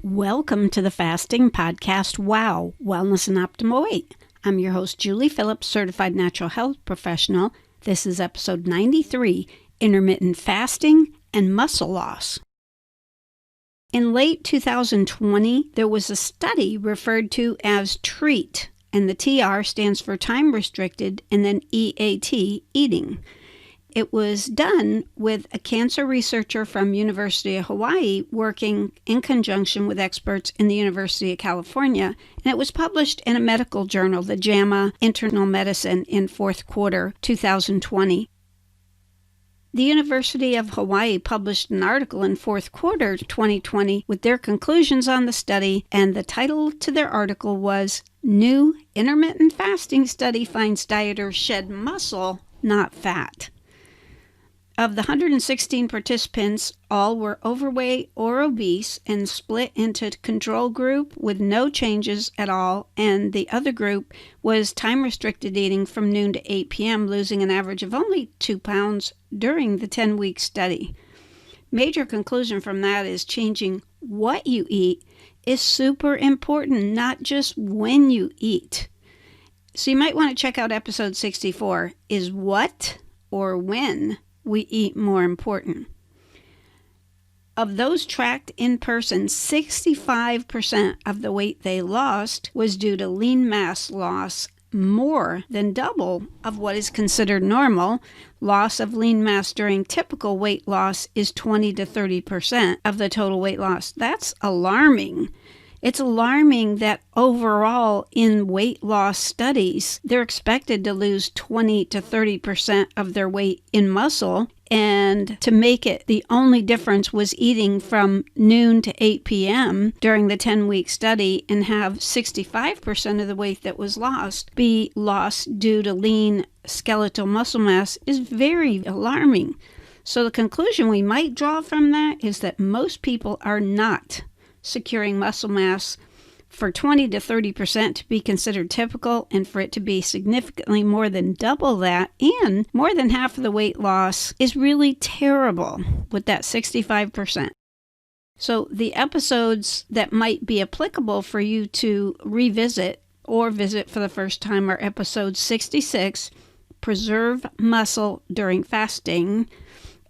Welcome to the Fasting Podcast, Wow, Wellness and Optimal Weight. I'm your host, Julie Phillips, Certified Natural Health Professional. This is episode 93, Intermittent Fasting and Muscle Loss. In late 2020, there was a study referred to as TREAT, and the TR stands for Time Restricted, and then EAT, Eating. It was done with a cancer researcher from University of Hawaii working in conjunction with experts in the University of California, and it was published in a medical journal, the JAMA Internal Medicine, in fourth quarter 2020. The University of Hawaii published an article in fourth quarter 2020 with their conclusions on the study, and the title to their article was New Intermittent Fasting Study Finds Dieters Shed Muscle, Not Fat. Of the 116 participants, all were overweight or obese and split into control group with no changes at all, and the other group was time-restricted eating from noon to 8 p.m., losing an average of only 2 pounds during the 10-week study. Major conclusion from that is changing what you eat is super important, not just when you eat. So you might want to check out episode 64, Is What or When We Eat More Important? Of those tracked in person, 65% of the weight they lost was due to lean mass loss, more than double of what is considered normal. Loss of lean mass during typical weight loss is 20 to 30% of the total weight loss. That's alarming. It's alarming that overall in weight loss studies, they're expected to lose 20 to 30% of their weight in muscle. And to make it, the only difference was eating from noon to 8 p.m. during the 10-week study and have 65% of the weight that was lost be lost due to lean skeletal muscle mass is very alarming. So the conclusion we might draw from that is that most people are not securing muscle mass for 20 to 30% to be considered typical, and for it to be significantly more than double that and more than half of the weight loss is really terrible with that 65%. So the episodes that might be applicable for you to revisit or visit for the first time are episode 66, Preserve Muscle During Fasting,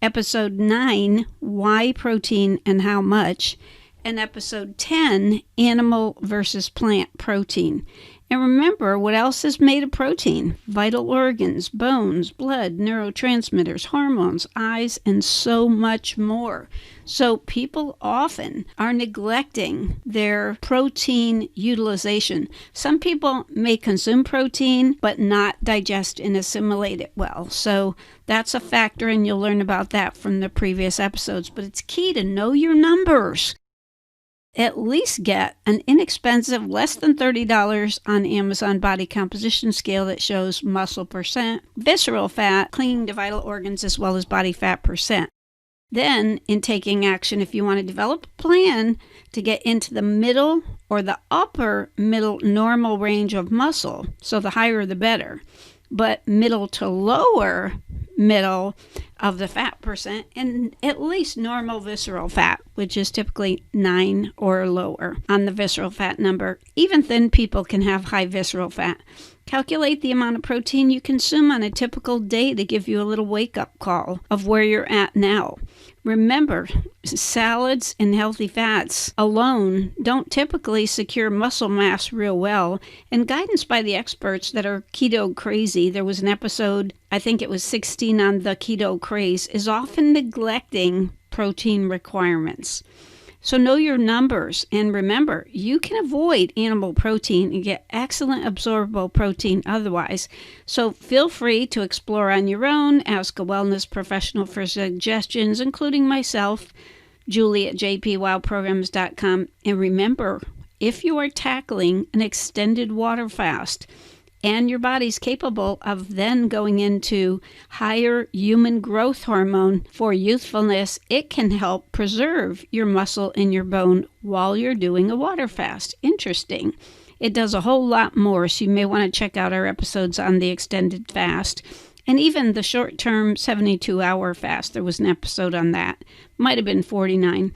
episode 9, Why Protein and How Much, and episode 10, Animal versus Plant Protein. And remember, what else is made of protein? Vital organs, bones, blood, neurotransmitters, hormones, eyes, and so much more. So people often are neglecting their protein utilization. Some people may consume protein, but not digest and assimilate it well. So that's a factor, and you'll learn about that from the previous episodes. But it's key to know your numbers. At least get an inexpensive, less than $30 on Amazon body composition scale that shows muscle percent, visceral fat, clinging to vital organs, as well as body fat percent. Then, in taking action, if you want to develop a plan to get into the middle or the upper middle normal range of muscle, so the higher the better, but middle to lower middle of the fat percent, and at least normal visceral fat, which is typically 9 or lower on the visceral fat number. Even thin people can have high visceral fat. Calculate the amount of protein you consume on a typical day to give you a little wake-up call of where you're at now. Remember, salads and healthy fats alone don't typically secure muscle mass real well, and guidance by the experts that are keto crazy, there was an episode, I think it was 16 on the keto craze, is often neglecting protein requirements. So know your numbers, and remember, you can avoid animal protein and get excellent absorbable protein otherwise. So feel free to explore on your own, ask a wellness professional for suggestions, including myself, Julie at jpwowprograms.com. And remember, if you are tackling an extended water fast, and your body's capable of then going into higher human growth hormone for youthfulness, it can help preserve your muscle in your bone while you're doing a water fast. Interesting. It does a whole lot more, so you may want to check out our episodes on the extended fast. And even the short-term 72-hour fast, there was an episode on that. Might have been 49.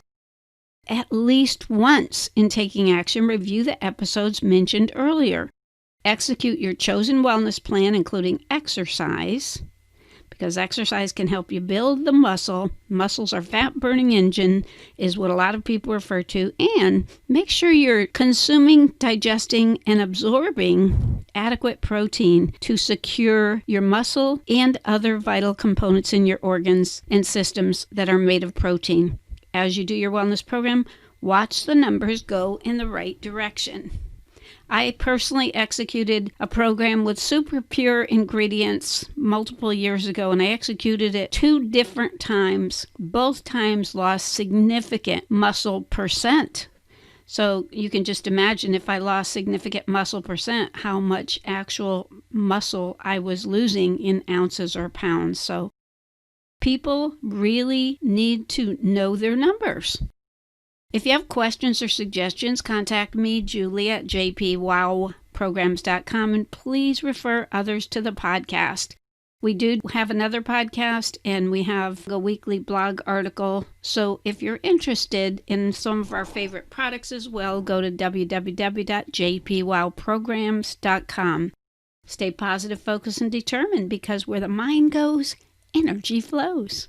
at least once in taking action, review the episodes mentioned earlier. Execute your chosen wellness plan, including exercise, because exercise can help you build the muscle. Muscles are fat-burning engine, is what a lot of people refer to. And make sure you're consuming, digesting, and absorbing adequate protein to secure your muscle and other vital components in your organs and systems that are made of protein. As you do your wellness program, watch the numbers go in the right direction. I personally executed a program with super pure ingredients multiple years ago, and I executed it 2 different times. Both times lost significant muscle percent. So you can just imagine, if I lost significant muscle percent, how much actual muscle I was losing in ounces or pounds. So people really need to know their numbers. If you have questions or suggestions, contact me, Julie, at jpwowprograms.com, and please refer others to the podcast. We do have another podcast, and we have a weekly blog article. So if you're interested in some of our favorite products as well, go to www.jpwowprograms.com. Stay positive, focused, and determined, because where the mind goes, energy flows.